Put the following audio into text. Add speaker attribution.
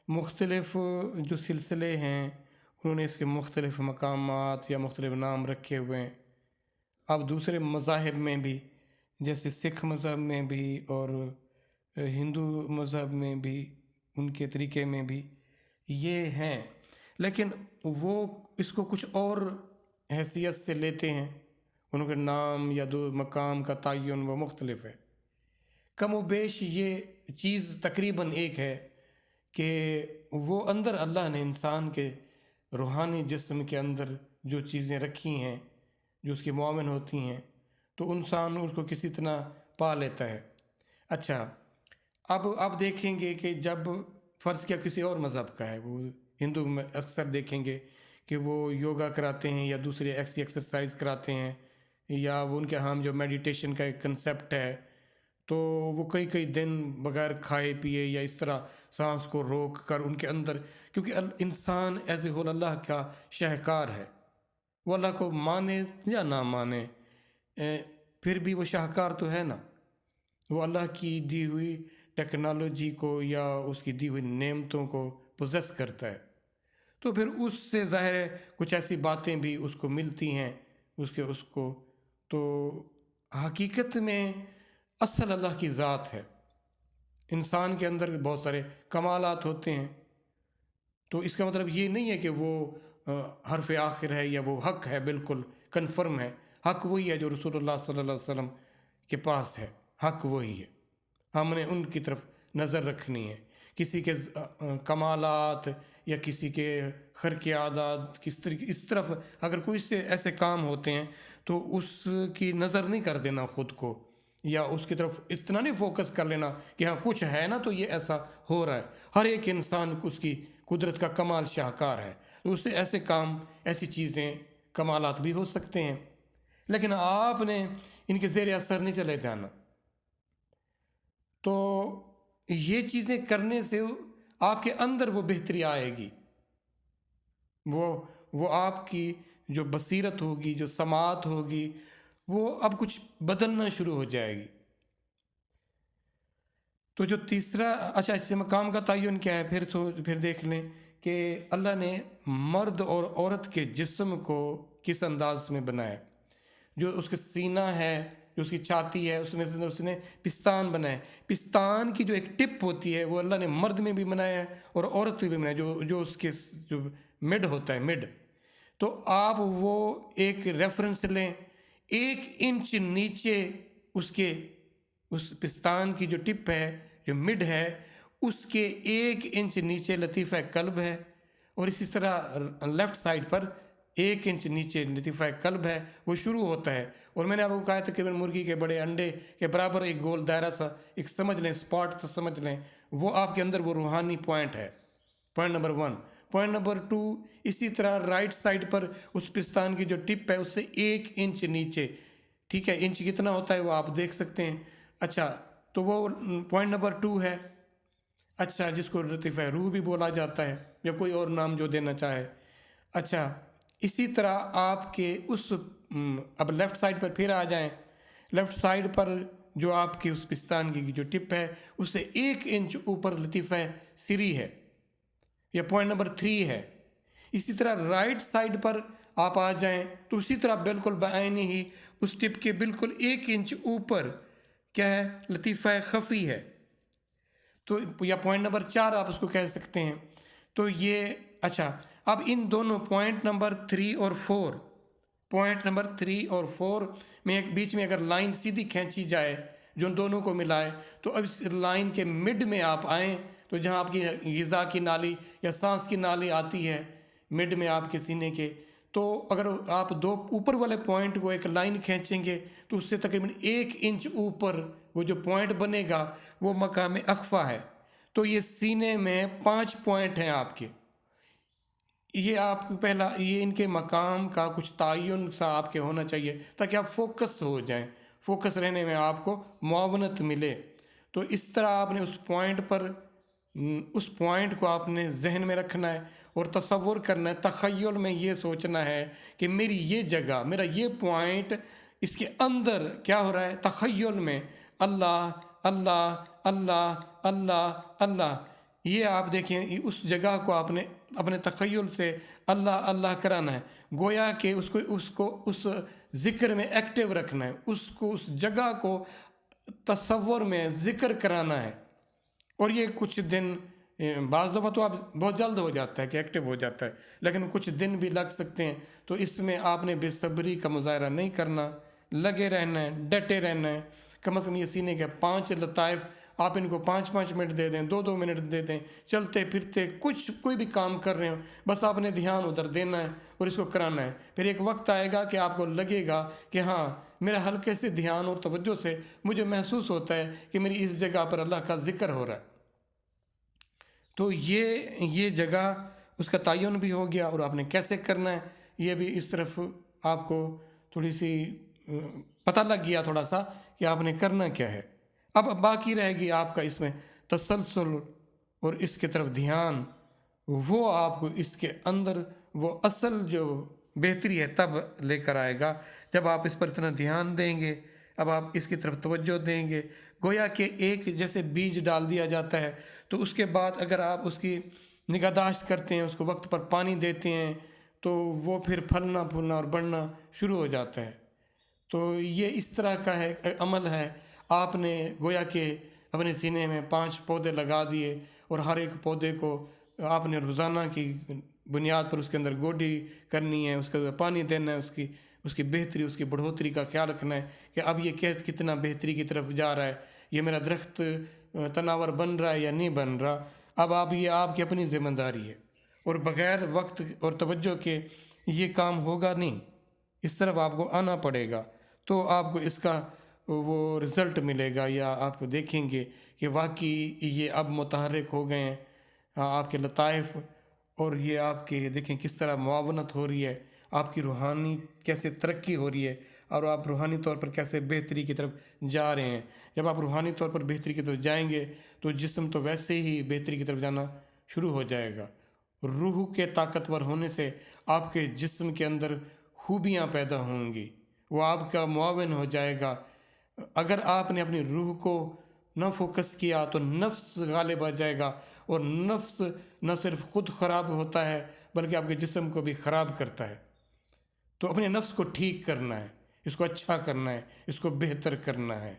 Speaker 1: مختلف جو سلسلے ہیں انہوں نے اس کے مختلف مقامات یا مختلف نام رکھے ہوئے ہیں۔ اب دوسرے مذاہب میں بھی، جیسے سکھ مذہب میں بھی اور ہندو مذہب میں بھی، ان کے طریقے میں بھی یہ ہیں، لیکن وہ اس کو کچھ اور حیثیت سے لیتے ہیں، ان کے نام یا دو مقام کا تعین وہ مختلف ہے۔ کم و بیش یہ چیز تقریباً ایک ہے کہ وہ اندر اللہ نے انسان کے روحانی جسم کے اندر جو چیزیں رکھی ہیں جو اس کے معاون ہوتی ہیں، تو انسان اس کو کسی طرح پا لیتا ہے۔ اچھا، اب آپ دیکھیں گے کہ جب فرض کیا کسی اور مذہب کا ہے، وہ ہندو میں اکثر دیکھیں گے کہ وہ یوگا کراتے ہیں یا دوسرے ایکسرسائز کراتے ہیں، یا وہ ان کے ہاں جو میڈیٹیشن کا ایک کنسیپٹ ہے، تو وہ کئی کئی دن بغیر کھائے پیے یا اس طرح سانس کو روک کر ان کے اندر، کیونکہ انسان ایز اے ہول اللہ کا شاہکار ہے، وہ اللہ کو مانے یا نہ مانے پھر بھی وہ شاہکار تو ہے نا، وہ اللہ کی دی ہوئی ٹیکنالوجی کو یا اس کی دی ہوئی نعمتوں کو پوزیس کرتا ہے، تو پھر اس سے ظاہر ہے کچھ ایسی باتیں بھی اس کو ملتی ہیں اس کو، تو حقیقت میں اصل اللہ کی ذات ہے، انسان کے اندر بہت سارے کمالات ہوتے ہیں، تو اس کا مطلب یہ نہیں ہے کہ وہ حرف آخر ہے یا وہ حق ہے، بالکل کنفرم ہے، حق وہی ہے جو رسول اللہ صلی اللہ علیہ وسلم کے پاس ہے، حق وہی ہے، ہم نے ان کی طرف نظر رکھنی ہے، کسی کے کمالات یا کسی کے خرق عادات اس طرف اگر کوئی سے ایسے کام ہوتے ہیں تو اس کی نظر نہیں کر دینا خود کو، یا اس کی طرف اتنا نہیں فوکس کر لینا کہ ہاں کچھ ہے نا تو یہ ایسا ہو رہا ہے، ہر ایک انسان کو اس کی قدرت کا کمال شاہکار ہے، تو اس سے ایسے کام ایسی چیزیں کمالات بھی ہو سکتے ہیں، لیکن آپ نے ان کے زیر اثر نہیں چلے جانا، تو یہ چیزیں کرنے سے آپ کے اندر وہ بہتری آئے گی، وہ آپ کی جو بصیرت ہوگی، جو سماعت ہوگی، وہ اب کچھ بدلنا شروع ہو جائے گی۔ تو جو تیسرا، اچھا اس مقام کا تعین کیا ہے، پھر دیکھ لیں کہ اللہ نے مرد اور عورت کے جسم کو کس انداز میں بنایا، جو اس کے سینہ ہے، جو اس کی چھاتی ہے، اس میں سے اس نے پستان بنایا، پستان کی جو ایک ٹپ ہوتی ہے وہ اللہ نے مرد میں بھی بنایا ہے اور عورت میں بھی بنایا، جو اس کے جو مڈ ہوتا ہے، مڈ، تو آپ وہ ایک ریفرنس لیں، 1 انچ نیچے اس پستان کی جو ٹپ ہے، جو مڈ ہے، اس کے 1 انچ نیچے لطیفہ قلب ہے، اور اسی طرح لیفٹ سائڈ پر 1 انچ نیچے لطیفہ قلب ہے، وہ شروع ہوتا ہے، اور میں نے آپ کو کہا تقریباً مرغی کے بڑے انڈے کے برابر ایک گول دائرہ سا ایک سمجھ لیں، اسپاٹ سا سمجھ لیں، وہ آپ کے اندر وہ روحانی پوائنٹ ہے، پوائنٹ نمبر 1۔ پوائنٹ نمبر 2، اسی طرح رائٹ سائڈ پر اس پستان کی جو ٹپ ہے اس سے 1 انچ نیچے، ٹھیک ہے، انچ کتنا ہوتا ہے وہ آپ دیکھ سکتے ہیں، اچھا تو وہ پوائنٹ نمبر 2 ہے، اچھا جس کو لطیفہ روح بھی بولا جاتا ہے یا کوئی اور نام جو دینا چاہے۔ اچھا اسی طرح آپ کے اب لیفٹ سائڈ پر پھر آ جائیں، لیفٹ سائڈ پر جو آپ کی اس پستان کی جو ٹپ ہے اس سے 1 انچ اوپر لطیفہ سری ہے، یا پوائنٹ نمبر 3 ہے۔ اسی طرح رائٹ سائڈ پر آپ آ جائیں تو اسی طرح بالکل بعین ہی اس ٹپ کے بالکل 1 انچ اوپر کیا ہے، لطیفہ خفی ہے، تو یا پوائنٹ نمبر 4 آپ اس کو کہہ سکتے ہیں، تو یہ اچھا، اب ان دونوں پوائنٹ نمبر 3 اور 4، پوائنٹ نمبر 3 اور 4 میں ایک بیچ میں اگر لائن سیدھی کھینچی جائے جو ان دونوں کو ملائے، تو اب اس لائن کے مڈ میں آپ آئیں تو جہاں آپ کی غذا کی نالی یا سانس کی نالی آتی ہے مڈ میں آپ کے سینے کے، تو اگر آپ دو اوپر والے پوائنٹ کو ایک لائن کھینچیں گے تو اس سے تقریباً 1 انچ اوپر وہ جو پوائنٹ بنے گا وہ مقام اخفا ہے، تو یہ سینے میں 5 پوائنٹ ہیں آپ کے، یہ آپ پہلا یہ ان کے مقام کا کچھ تعین سا آپ کے ہونا چاہیے تاکہ آپ فوکس ہو جائیں، فوکس رہنے میں آپ کو معاونت ملے، تو اس طرح آپ نے اس پوائنٹ کو آپ نے ذہن میں رکھنا ہے اور تصور کرنا ہے، تخیل میں یہ سوچنا ہے کہ میری یہ جگہ، میرا یہ پوائنٹ، اس کے اندر کیا ہو رہا ہے، تخیل میں اللہ اللہ اللہ اللہ اللہ، یہ آپ دیکھیں اس جگہ کو آپ نے اپنے تخیل سے اللہ اللہ کرانا ہے، گویا کہ اس کو اس ذکر میں ایکٹیو رکھنا ہے، اس کو اس جگہ کو تصور میں ذکر کرانا ہے۔ اور یہ کچھ دن، بعض دفعہ تو آپ بہت جلد ہو جاتا ہے کہ ایکٹیو ہو جاتا ہے، لیکن کچھ دن بھی لگ سکتے ہیں۔ تو اس میں آپ نے بے صبری کا مظاہرہ نہیں کرنا، لگے رہنا ہے، ڈٹے رہنا ہے۔ کم از کم یہ سینے کے 5 لطائف آپ ان کو 5 منٹ دے دیں، 2 منٹ دے دیں، چلتے پھرتے کوئی بھی کام کر رہے ہوں، بس آپ نے دھیان ادھر دینا ہے اور اس کو کرانا ہے۔ پھر ایک وقت آئے گا کہ آپ کو لگے گا کہ ہاں میرا ہلکے سے دھیان اور توجہ سے مجھے محسوس ہوتا ہے کہ میری اس جگہ پر اللہ کا ذکر ہو رہا ہے۔ تو یہ جگہ اس کا تعین بھی ہو گیا، اور آپ نے کیسے کرنا ہے یہ بھی اس طرف آپ کو تھوڑی سی پتہ لگ گیا تھوڑا سا کہ آپ نے کرنا کیا ہے۔ اب باقی رہے گی آپ کا اس میں تسلسل اور اس کی طرف دھیان، وہ آپ کو اس کے اندر وہ اصل جو بہتری ہے تب لے کر آئے گا جب آپ اس پر اتنا دھیان دیں گے، اب آپ اس کی طرف توجہ دیں گے۔ گویا کہ ایک جیسے بیج ڈال دیا جاتا ہے، تو اس کے بعد اگر آپ اس کی نگہداشت کرتے ہیں، اس کو وقت پر پانی دیتے ہیں، تو وہ پھر پھلنا پھولنا اور بڑھنا شروع ہو جاتا ہے۔ تو یہ اس طرح کا ہے عمل ہے۔ آپ نے گویا کہ اپنے سینے میں 5 پودے لگا دیے، اور ہر ایک پودے کو آپ نے روزانہ کی بنیاد پر اس کے اندر گوڈی کرنی ہے، اس کا پانی دینا ہے، اس کی بہتری، اس کی بڑھوتری کا خیال رکھنا ہے کہ اب یہ کتنا بہتری کی طرف جا رہا ہے، یہ میرا درخت تناور بن رہا ہے یا نہیں بن رہا۔ اب یہ آپ کی اپنی ذمہ داری ہے، اور بغیر وقت اور توجہ کے یہ کام ہوگا نہیں، اس طرف آپ کو آنا پڑے گا، تو آپ کو اس کا وہ رزلٹ ملے گا، یا آپ دیکھیں گے کہ واقعی یہ اب متحرک ہو گئے ہیں آپ کے لطائف، اور یہ آپ کے دیکھیں کس طرح معاونت ہو رہی ہے، آپ کی روحانی کیسے ترقی ہو رہی ہے، اور آپ روحانی طور پر کیسے بہتری کی طرف جا رہے ہیں۔ جب آپ روحانی طور پر بہتری کی طرف جائیں گے تو جسم تو ویسے ہی بہتری کی طرف جانا شروع ہو جائے گا۔ روح کے طاقتور ہونے سے آپ کے جسم کے اندر خوبیاں پیدا ہوں گی، وہ آپ کا معاون ہو جائے گا۔ اگر آپ نے اپنی روح کو نہ فوکس کیا تو نفس غالب آ جائے گا، اور نفس نہ صرف خود خراب ہوتا ہے بلکہ آپ کے جسم کو بھی خراب کرتا ہے۔ تو اپنے نفس کو ٹھیک کرنا ہے، اس کو اچھا کرنا ہے، اس کو بہتر کرنا ہے۔